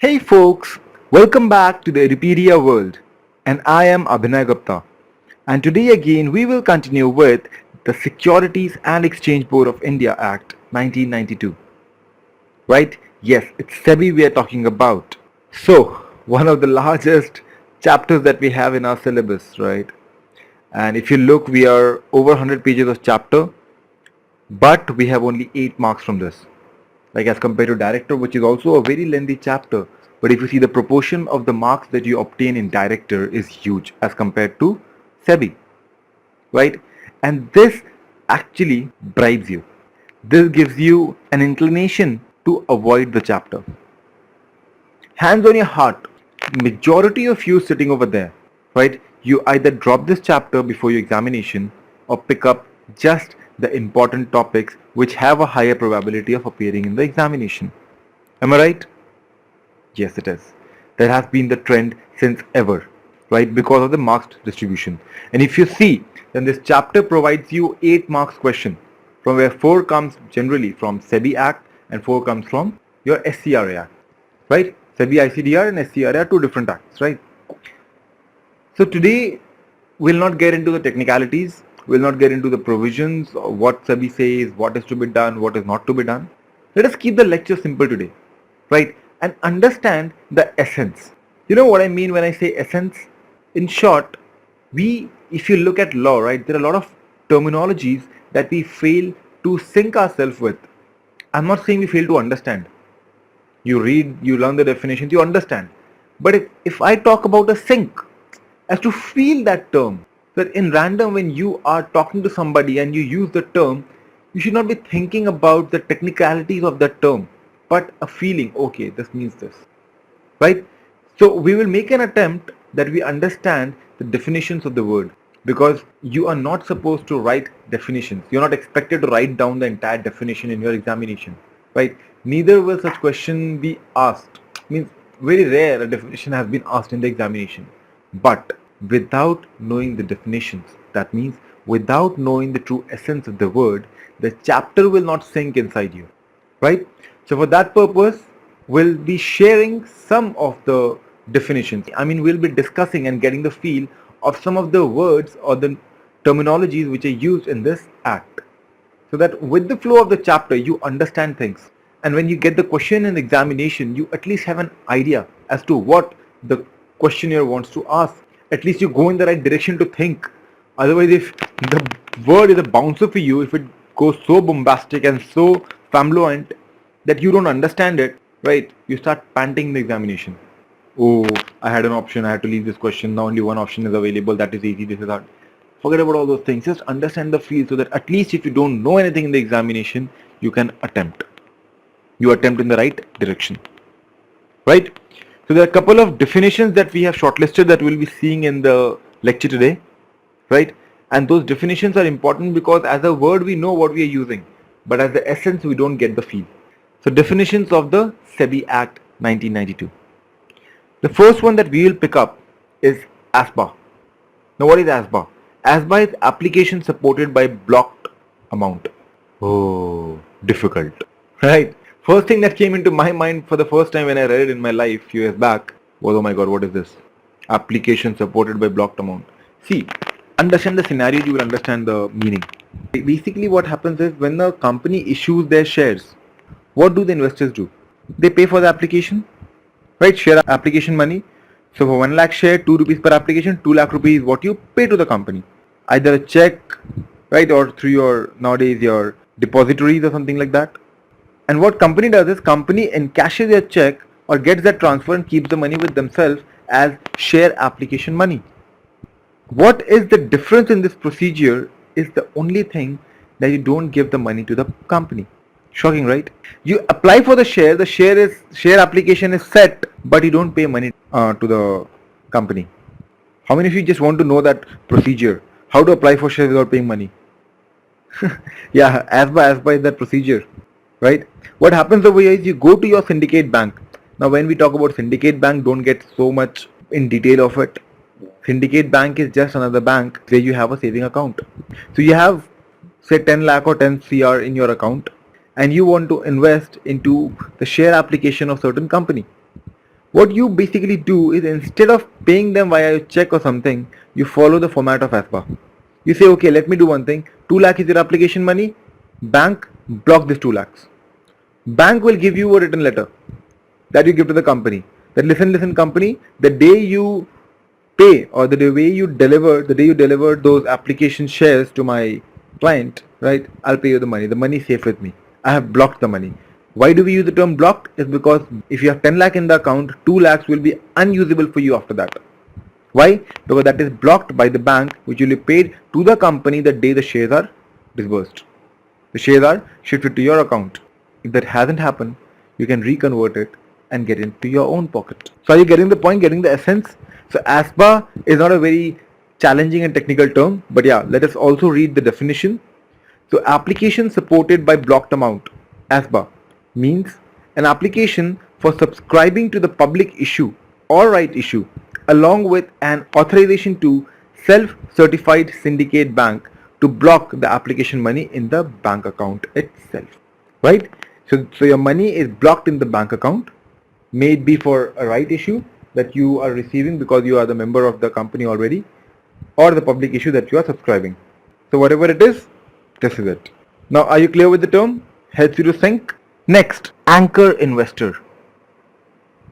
Hey folks, welcome back to the Wikipedia world, and I am Abhinay Gupta. And today again we will continue with the Securities and Exchange Board of India Act 1992. Right? Yes, it's SEBI we are talking about. So, one of the largest chapters that we have in our syllabus, right? And if you look, we are over 100 pages of chapter, but we have only 8 marks from this. Like as compared to director, which is also a very lengthy chapter, but if you see the proportion of the marks that you obtain in director is huge as compared to SEBI, right? And this actually bribes you. This gives you an inclination to avoid the chapter. Hands on your heart, majority of you sitting over there, right? You either drop this chapter before your examination or pick up just the important topics which have a higher probability of appearing in the examination. Am I right? Yes, it is. That has been the trend since ever, right? Because of the marks distribution. And if you see, then this chapter provides you 8 marks question, from where 4 comes generally from SEBI Act and 4 comes from your SCRA Act, right? SEBI ICDR and SCRA are 2 different acts, right? So today we'll not get into the technicalities, we'll not get into the provisions, or what SEBI says, what is to be done, what is not to be done. Let us keep the lecture simple today, right? And understand the essence. You know what I mean when I say essence? In short, if you look at law, right, there are a lot of terminologies that we fail to sync ourselves with. I'm not saying we fail to understand. You read, you learn the definitions, you understand. But if I talk about a sync, as to feel that term, that in random when you are talking to somebody and you use the term, you should not be thinking about the technicalities of that term, but a feeling, okay, this means this, right? So we will make an attempt that we understand the definitions of the word, because you are not supposed to write definitions. You're not expected to write down the entire definition in your examination, right? Neither will such question be asked. Means very rare a definition has been asked in the examination. But without knowing the definitions, that means without knowing the true essence of the word, the chapter will not sink inside you, right? So for that purpose, we'll be sharing some of the definitions. I mean, we'll be discussing and getting the feel of some of the words or the terminologies which are used in this act, so that with the flow of the chapter, you understand things. And when you get the question in the examination, you at least have an idea as to what the questionnaire wants to ask. At least you go in the right direction to think. Otherwise, if the word is a bouncer for you, if it goes so bombastic and so flamboyant that you don't understand it, right, you start panting in the examination. Oh, I had an option, I had to leave this question, now only one option is available, that is easy, this is hard. Forget about all those things, just understand the field, so that at least if you don't know anything in the examination, you can attempt. You attempt in the right direction, right? So there are a couple of definitions that we have shortlisted that we'll be seeing in the lecture today, right? And those definitions are important because as a word we know what we are using, but as the essence we don't get the feel. So definitions of the SEBI Act 1992. The first one that we will pick up is Asba. Now what is Asba? Asba is application supported by blocked amount. Oh, difficult, right? First thing that came into my mind for the first time when I read it in my life few years back was, oh my god, what is this? Application supported by blocked amount. See, understand the scenario, you will understand the meaning. Basically what happens is when the company issues their shares, what do the investors do? They pay for the application, right? Share application money. So for 1 lakh share, 2 rupees per application, 2 lakh rupees what you pay to the company. Either a check, right, or through your, nowadays, your depositories or something like that. And what company does is company encashes their check or gets that transfer and keeps the money with themselves as share application money. What is the difference in this procedure is the only thing that you don't give the money to the company. Shocking, right? You apply for the share application is set, but you don't pay money to the company. How many of you just want to know that procedure? How to apply for shares without paying money? Yeah, Asba is that procedure, right? What happens over here is you go to your syndicate bank. Now when we talk about syndicate bank, don't get so much in detail of it. Syndicate bank is just another bank where you have a saving account. So you have say 10 lakh or 10 CR in your account and you want to invest into the share application of certain company. What you basically do is instead of paying them via a check or something, you follow the format of Asba. You say, okay, let me do one thing. 2 lakh is your application money. Bank, block this 2 lakhs. Bank will give you a written letter that you give to the company. That listen company, the day you pay or the way you deliver, the day you deliver those application shares to my client, right? I'll pay you the money. The money is safe with me. I have blocked the money. Why do we use the term blocked? Is because if you have 10 lakh in the account, 2 lakhs will be unusable for you after that. Why? Because that is blocked by the bank, which will be paid to the company the day the shares are disbursed. The shares are shifted to your account. If that hasn't happened, you can reconvert it and get into your own pocket. So are you getting the point, getting the essence? So Asba is not a very challenging and technical term, but yeah, let us also read the definition. So application supported by blocked amount, Asba, means an application for subscribing to the public issue or right issue along with an authorization to self-certified syndicate bank to block the application money in the bank account itself, right? So your money is blocked in the bank account, may it be for a right issue that you are receiving because you are the member of the company already, or the public issue that you are subscribing. So whatever it is, this is it. Now are you clear with the term? Helps you to think? Next, anchor investor.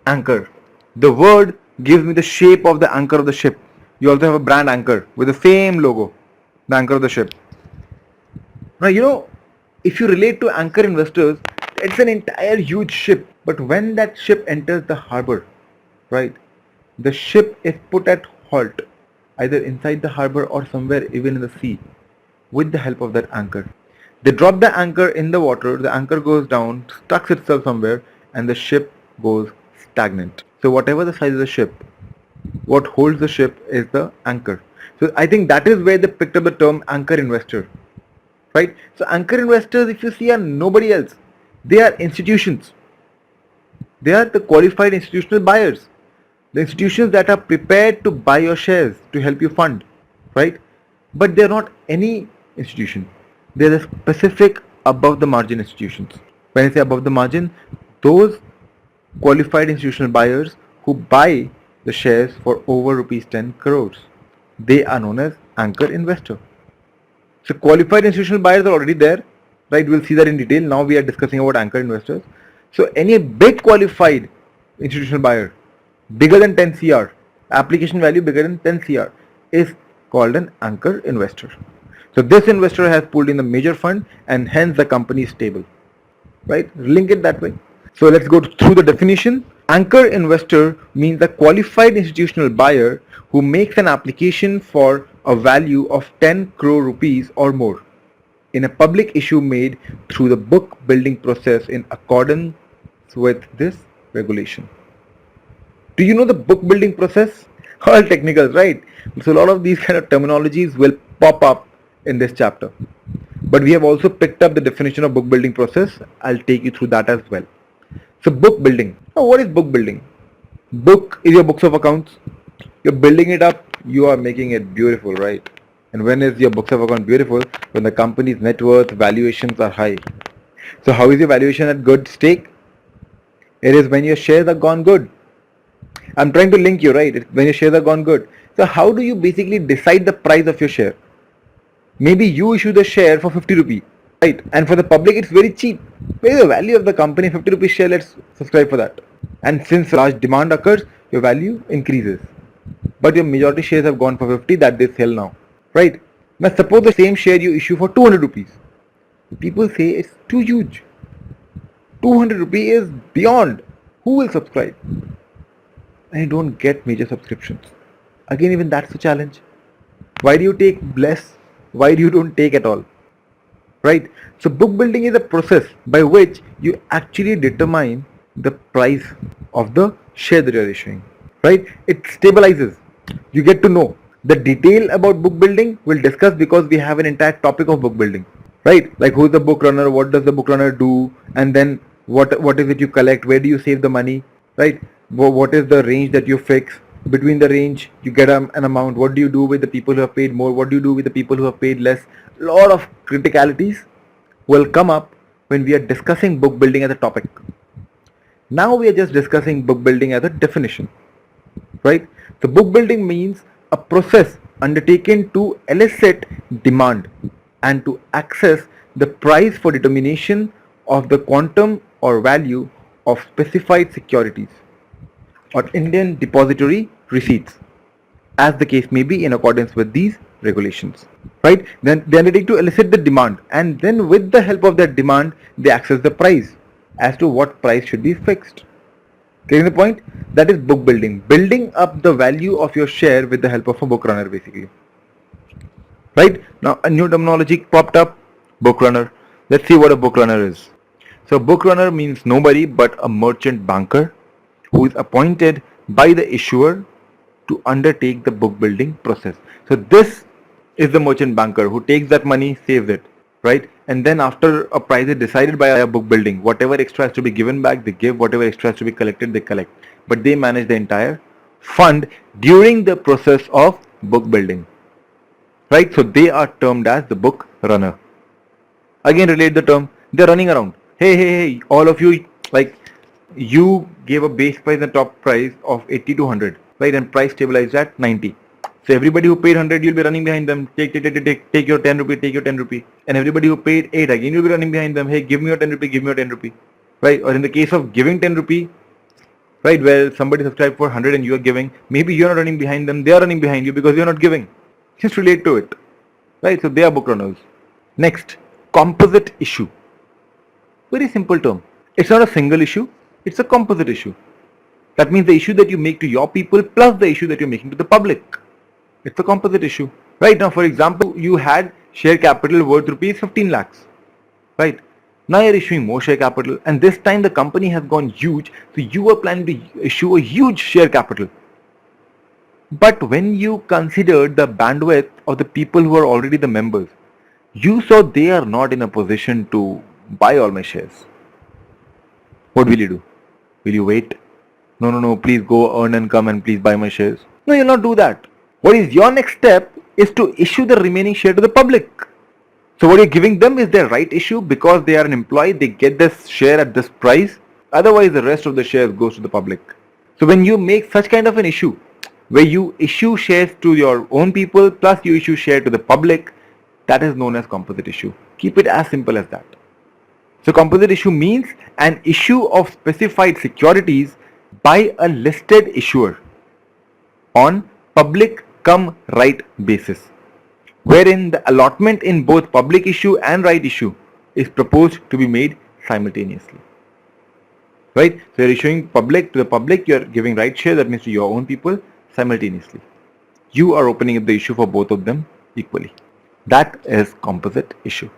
Anchor. The word gives me the shape of the anchor of the ship. You also have a brand anchor with the same logo, the anchor of the ship. Now if you relate to anchor investors, it's an entire huge ship. But when that ship enters the harbor, right, the ship is put at halt, either inside the harbor or somewhere even in the sea, with the help of that anchor. They drop the anchor in the water, the anchor goes down, stucks itself somewhere, and the ship goes stagnant. So whatever the size of the ship, what holds the ship is the anchor. So I think that is where they picked up the term anchor investor, right? So anchor investors, if you see, are nobody else. They are institutions. They are the qualified institutional buyers. The institutions that are prepared to buy your shares to help you fund, right? But they are not any institution. They are the specific above the margin institutions. When I say above the margin, those qualified institutional buyers who buy the shares for over rupees 10 crores. They are known as anchor investor. So qualified institutional buyers are already there, right? We'll see that in detail. Now we are discussing about anchor investors. So any big qualified institutional buyer, bigger than 10 CR, application value bigger than 10 CR, is called an anchor investor. So this investor has pulled in the major fund and hence the company is stable, right? Link it that way. So let's go through the definition. Anchor investor means a qualified institutional buyer who makes an application for a value of 10 crore rupees or more in a public issue made through the book building process in accordance with this regulation. Do you know the book building process? All technicals, right? So a lot of these kind of terminologies will pop up in this chapter. But we have also picked up the definition of book building process. I'll take you through that as well. So book building. Now what is book building? Book is your books of accounts. You're building it up. You are making it beautiful, right? And when is your books of account beautiful? When the company's net worth valuations are high. So how is your valuation at good stake? It is when your shares are gone good. I'm trying to link you, right? It's when your shares are gone good. So how do you basically decide the price of your share? Maybe you issue the share for 50 rupees, right? And for the public it's very cheap. Where is the value of the company? 50 rupees share, let's subscribe for that. And since large demand occurs, your value increases. But your majority shares have gone for 50 that they sell now, right? Now suppose the same share you issue for 200 rupees. People say it's too huge. 200 rupees is beyond. Who will subscribe? And you don't get major subscriptions. Again, even that's a challenge. Why do you take less? Why do you don't take at all? Right? So book building is a process by which you actually determine the price of the share that you are issuing. Right? It stabilizes. You get to know. The detail about book building we'll discuss because we have an entire topic of book building. Right? Like who is the book runner, what does the book runner do, and then what is it you collect, where do you save the money, right? What is the range that you fix? Between the range you get an amount. What do you do with the people who have paid more? What do you do with the people who have paid less? A lot of criticalities will come up when we are discussing book building as a topic. Now we are just discussing book building as a definition, right? So book building means a process undertaken to elicit demand and to access the price for determination of the quantum or value of specified securities or Indian depository receipts, as the case may be in accordance with these regulations, right? Then they undertake to elicit the demand, and then with the help of that demand they access the price as to what price should be fixed. Getting the point? That is book building. Building up the value of your share with the help of a book runner, basically. Right? Now a new terminology popped up, book runner. Let's see what a book runner is. So book runner means nobody but a merchant banker who is appointed by the issuer to undertake the book building process. So this is the merchant banker who takes that money, saves it, right? And then after a price is decided by a book building, whatever extra has to be given back, they give. Whatever extra has to be collected, they collect. But they manage the entire fund during the process of book building, right? So they are termed as the book runner. Again, relate the term. They're running around. Hey, all of you, like you gave a base price and top price of 80 to 100, right? And price stabilized at 90. So everybody who paid 100, you'll be running behind them. Take your 10 rupee, take your 10 rupee. And everybody who paid 8, again you'll be running behind them. Hey, give me your 10 rupee, give me your 10 rupee. Right? Or in the case of giving 10 rupee, right, where somebody subscribed for 100 and you are giving, maybe you're not running behind them, they are running behind you because you're not giving. Just relate to it. Right? So they are book runners. Next, composite issue. Very simple term. It's not a single issue, it's a composite issue. That means the issue that you make to your people plus the issue that you're making to the public. It's a composite issue. Right now, for example, you had share capital worth rupees 15 lakhs. Right? Now you're issuing more share capital, and this time the company has gone huge, so you are planning to issue a huge share capital. But when you considered the bandwidth of the people who are already the members, you saw they are not in a position to buy all my shares. What will you do? Will you wait? No, please go earn and come and please buy my shares. No, you'll not do that. What is your next step is to issue the remaining share to the public. So what you're giving them is their right issue because they are an employee, they get this share at this price. Otherwise the rest of the shares goes to the public. So when you make such kind of an issue, where you issue shares to your own people plus you issue share to the public, that is known as composite issue. Keep it as simple as that. So composite issue means an issue of specified securities by a listed issuer on public cum right basis, wherein the allotment in both public issue and right issue is proposed to be made simultaneously. Right? So you're issuing public to the public, you're giving right share, that means to your own people, simultaneously. You are opening up the issue for both of them equally. That is composite issue,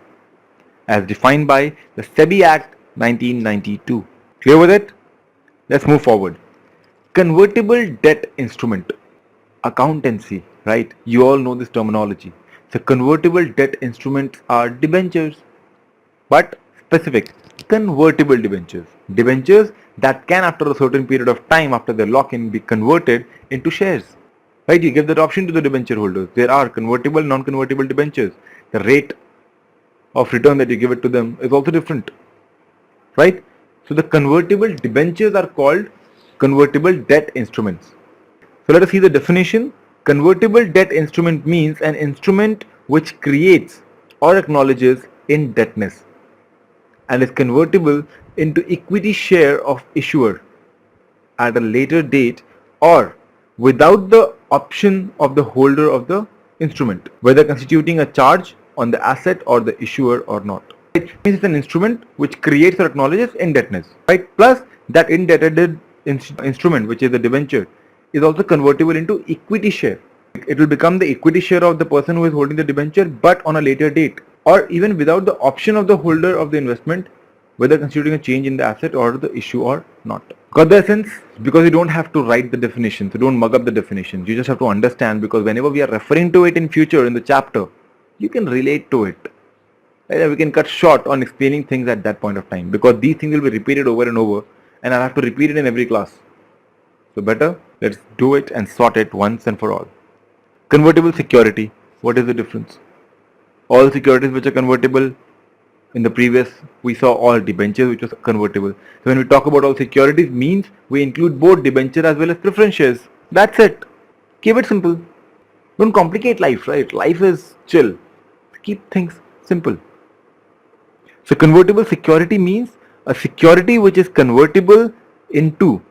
as defined by the SEBI Act 1992. Clear with it? Let's move forward. Convertible debt instrument. Accountancy, right? You all know this terminology. So convertible debt instruments are debentures, but specific convertible debentures. Debentures that can after a certain period of time after their lock-in be converted into shares. Right? You give that option to the debenture holders. There are convertible, non-convertible debentures. The rate of return that you give it to them is also different. Right? So the convertible debentures are called convertible debt instruments. So let us see the definition. Convertible debt instrument means an instrument which creates or acknowledges indebtedness and is convertible into equity share of issuer at a later date or without the option of the holder of the instrument, whether constituting a charge on the asset or the issuer or not. It means it's an instrument which creates or acknowledges indebtedness, right? Plus that indebted instrument, which is the debenture, is also convertible into equity share. It will become the equity share of the person who is holding the debenture, but on a later date, or even without the option of the holder of the investment, whether constituting a change in the asset or the issue or not. Got the essence? Because you don't have to write the definition, so don't mug up the definitions. You just have to understand, because whenever we are referring to it in future in the chapter, you can relate to it. Right? We can cut short on explaining things at that point of time, because these things will be repeated over and over, and I'll have to repeat it in every class. So better, let's do it and sort it once and for all. Convertible security. What is the difference? All securities which are convertible In the previous, we saw all debentures, which was convertible. So when we talk about all securities, means we include both debenture as well as preference shares. That's it. Keep it simple. Don't complicate life, right? Life is chill. Keep things simple. So convertible security means a security which is convertible into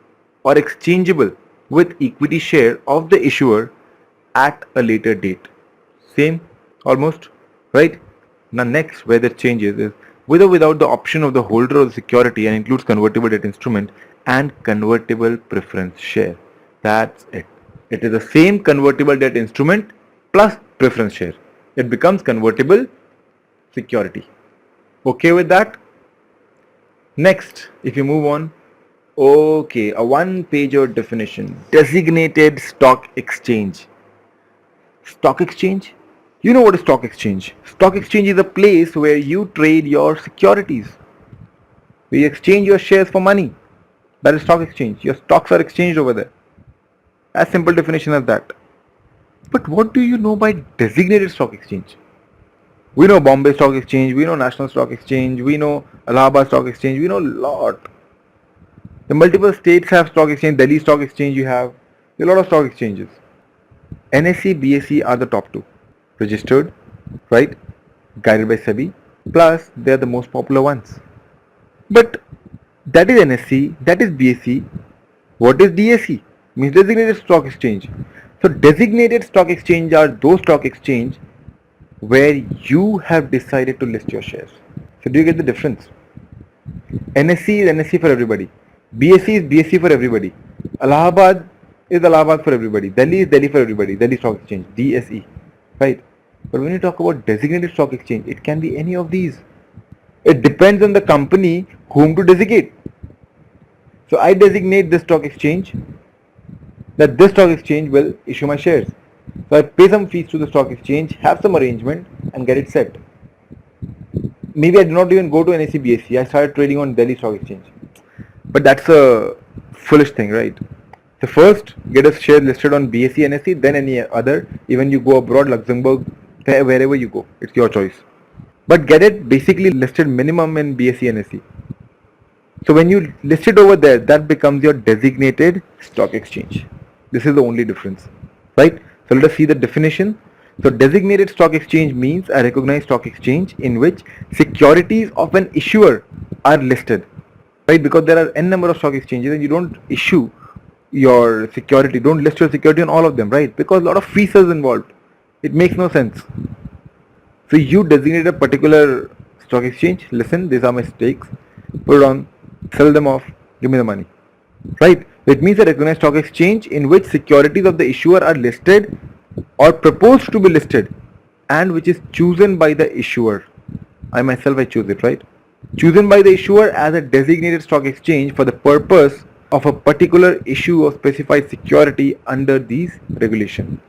or exchangeable with equity share of the issuer at a later date. Same, almost, right? Now next, where the changes is with or without the option of the holder of the security and includes convertible debt instrument and convertible preference share. That's it. It is the same convertible debt instrument plus preference share. It becomes convertible security. Okay with that? Next, if you move on, okay, a one-pager definition. Designated stock exchange. Stock exchange? You know what is stock exchange? Stock exchange is a place where you trade your securities. Where you exchange your shares for money. That is stock exchange. Your stocks are exchanged over there. As simple definition as that. But what do you know by designated stock exchange? We know Bombay Stock Exchange, we know National Stock Exchange, we know Allahabad Stock Exchange, we know a lot. The multiple states have stock exchange, Delhi Stock Exchange you have, a lot of stock exchanges. NSE, BSE are the top two. Registered, right? Guided by SEBI. Plus, they are the most popular ones. But that is NSE, that is BSE. What is DSE? Means designated stock exchange. So designated stock exchange are those stock exchange where you have decided to list your shares. So do you get the difference? NSE is NSE for everybody. BSE is BSE for everybody. Allahabad is Allahabad for everybody. Delhi is Delhi for everybody. Delhi Stock Exchange, DSE, right? But when you talk about designated stock exchange, it can be any of these. It depends on the company whom to designate. So I designate this stock exchange that this stock exchange will issue my shares. So I pay some fees to the stock exchange, have some arrangement and get it set. Maybe I do not even go to NSE BSE. I started trading on Delhi Stock Exchange. But that's a foolish thing, right? So first get a share listed on BSE, NSE, then any other. Even you go abroad, Luxembourg, wherever you go, it's your choice. But get it basically listed minimum in BSE, NSE. So when you list it over there, that becomes your designated stock exchange. This is the only difference, right? So let us see the definition. So designated stock exchange means a recognized stock exchange in which securities of an issuer are listed, right? Because there are n number of stock exchanges and you don't issue your security, don't list your security on all of them, right? Because a lot of fees is involved. It makes no sense. So you designate a particular stock exchange, listen, these are my stakes, put it on, sell them off, give me the money, right? It means a recognized stock exchange in which securities of the issuer are listed or proposed to be listed and which is chosen by the issuer. I choose it, right? Chosen by the issuer as a designated stock exchange for the purpose of a particular issue of specified security under these regulations.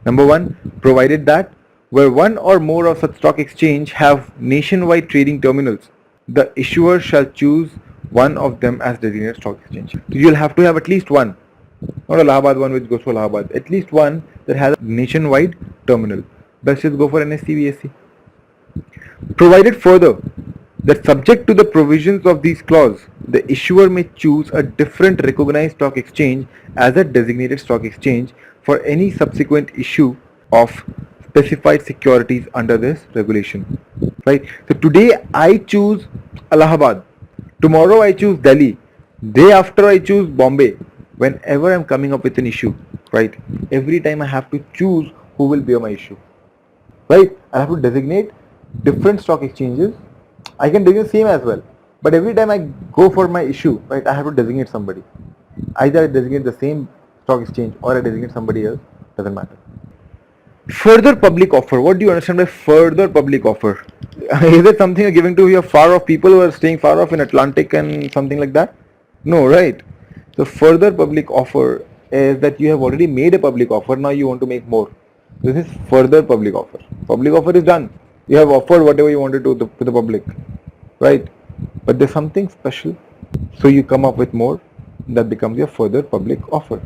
Number one, provided that where one or more of such stock exchange have nationwide trading terminals, the issuer shall choose one of them as designated stock exchange. So you'll have to have at least one, not a Allahabad one which goes to Allahabad, at least one that has a nationwide terminal. Let's just go for NSE, BSE. Provided further that subject to the provisions of these clauses, the issuer may choose a different recognized stock exchange as a designated stock exchange for any subsequent issue of specified securities under this regulation, right? So today I choose Allahabad, tomorrow I choose Delhi, day after I choose Bombay. Whenever I'm coming up with an issue, right, every time I have to choose who will bear my issue, right? I have to designate different stock exchanges. I can designate same as well, but every time I go for my issue, right, I have to designate somebody. Either I designate the same stock exchange or I designate somebody else, doesn't matter. Further public offer. What do you understand by further public offer? Is it something you're giving to your far off people who are staying far off in Atlantic and something like that? No, right? So further public offer is that you have already made a public offer, now you want to make more. This is further public offer. Public offer is done. You have offered whatever you wanted to the public, right? But there's something special, so you come up with more. That becomes your further public offer.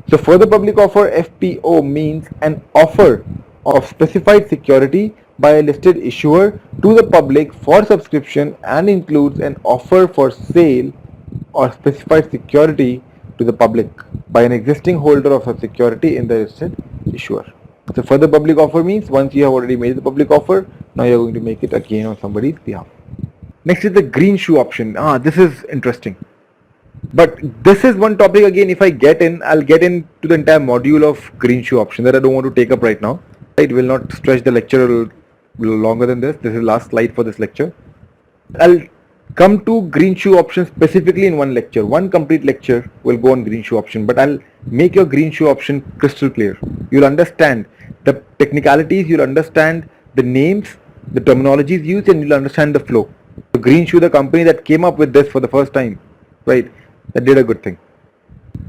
So further public offer, FPO, means an offer of specified security by a listed issuer to the public for subscription and includes an offer for sale or specified security to the public by an existing holder of a security in the listed issuer. So further public offer means once you have already made the public offer, now you are going to make it again on somebody's behalf. Next is the green shoe option. This is interesting. But this is one topic again, if I get in, I'll get into the entire module of green shoe option that I don't want to take up right now. It will not stretch the lecture a little longer than this. This is the last slide for this lecture. I'll come to green shoe option specifically in one lecture. One complete lecture will go on green shoe option, but I'll make your green shoe option crystal clear. You'll understand the technicalities, you'll understand the names, the terminologies used, and you'll understand the flow. The green shoe, the company that came up with this for the first time, right, that did a good thing.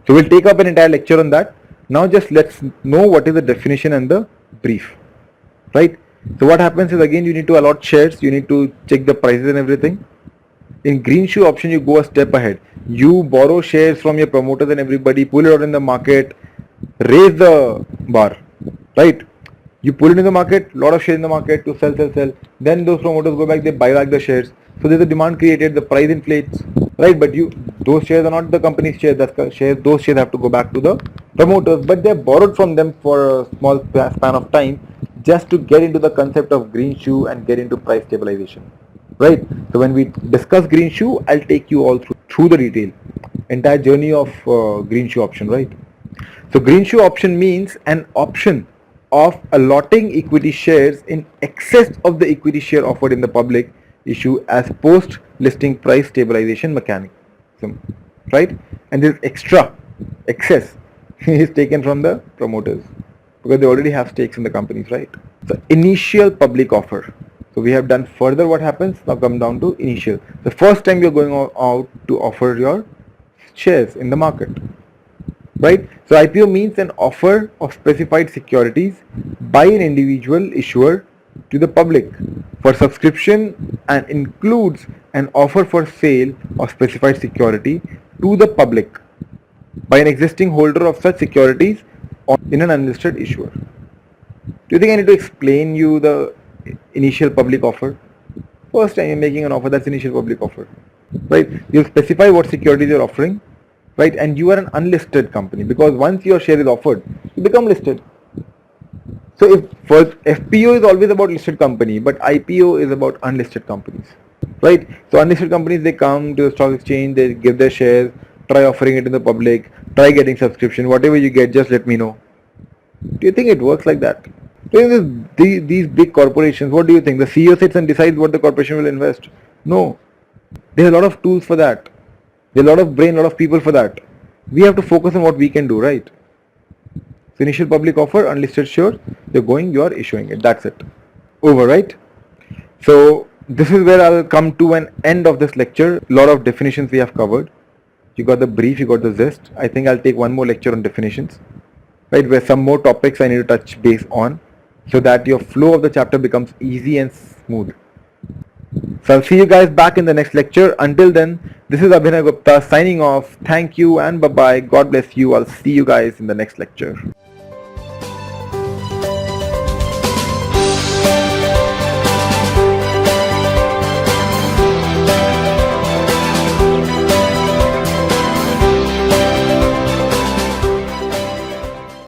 So we'll take up an entire lecture on that. Now just let's know what is the definition and the brief, right? So what happens is, again, you need to allot shares, you need to check the prices and everything. In green shoe option, you go a step ahead. You borrow shares from your promoters and everybody, pull it out in the market, raise the bar, right? You pull it in the market, lot of shares in the market to sell. Then those promoters go back, they buy back the shares. So there's a demand created, the price inflates, right? But those shares are not the company's shares. Those shares have to go back to the promoters, but they're borrowed from them for a small span of time just to get into the concept of green shoe and get into price stabilization, right? So when we discuss green shoe, I'll take you all through the detail, entire journey of green shoe option, right? So green shoe option means an option of allotting equity shares in excess of the equity share offered in the public issue as post listing price stabilization mechanism, right? And this excess is taken from the promoters because they already have stakes in the companies, right? So initial public offer. So we have done further what happens. Now come down to initial. The first time you're going out to offer your shares in the market, right? So IPO means an offer of specified securities by an individual issuer to the public for subscription and includes an offer for sale of specified security to the public by an existing holder of such securities in an unlisted issuer. Do you think I need to explain you the initial public offer? First time you're making an offer, that's initial public offer, right? You specify what securities you're offering, right? And you are an unlisted company because once your share is offered, you become listed. So if first FPO is always about listed company, but IPO is about unlisted companies, right? So unlisted companies, they come to the stock exchange, they give their shares, try offering it in the public, try getting subscription, whatever you get, just let me know. Do you think it works like that? These big corporations, what do you think? The CEO sits and decides what the corporation will invest? No. There's a lot of tools for that. There's a lot of brain, a lot of people for that. We have to focus on what we can do, right? So initial public offer, unlisted shares, you are issuing it. That's it. Over, right? So this is where I'll come to an end of this lecture. A lot of definitions we have covered. You got the brief, you got the gist. I think I'll take one more lecture on definitions, right? Where some more topics I need to touch base on so that your flow of the chapter becomes easy and smooth. So I'll see you guys back in the next lecture. Until then, this is Abhinay Gupta signing off. Thank you and bye-bye. God bless you. I'll see you guys in the next lecture.